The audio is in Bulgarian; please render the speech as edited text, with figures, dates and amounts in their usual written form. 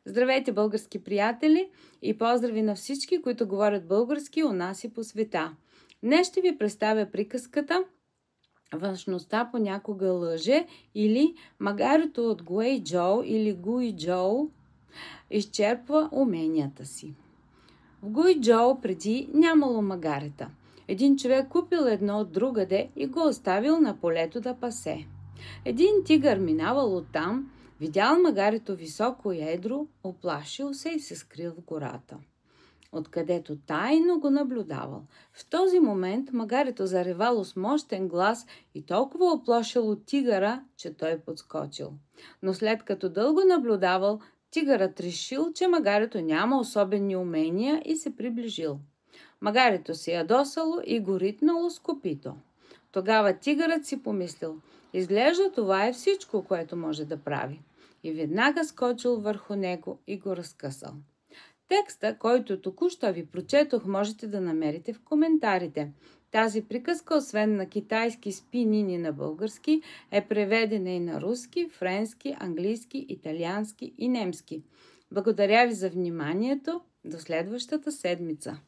Здравейте, български приятели, и поздрави на всички, които говорят български у нас и по света. Днес ще ви представя приказката "Външността понякога лъже" или "Магарито от Гуей Джоу" или Гуи Джоу изчерпва уменията си. В Гуи Джоу преди нямало магарета. Един човек купил едно от другаде и го оставил на полето да пасе. Един тигър минавал оттам, видял магарето високо и едро, оплашил се и се скрил в гората, откъдето тайно го наблюдавал. В този момент магарето заревало с мощен глас и толкова оплашило тигъра, че той подскочил. Но след като дълго наблюдавал, тигърът решил, че магарето няма особени умения и се приближил. Магарето се ядосало и го ритнало с копито. Тогава тигърът си помислил: изглежда това е всичко, което може да прави. И веднага скочил върху него и го разкъсал. Текста, който току-що ви прочетох, можете да намерите в коментарите. Тази приказка, освен на китайски с пинини на български, е преведена и на руски, френски, английски, италиански и немски. Благодаря ви за вниманието. До следващата седмица.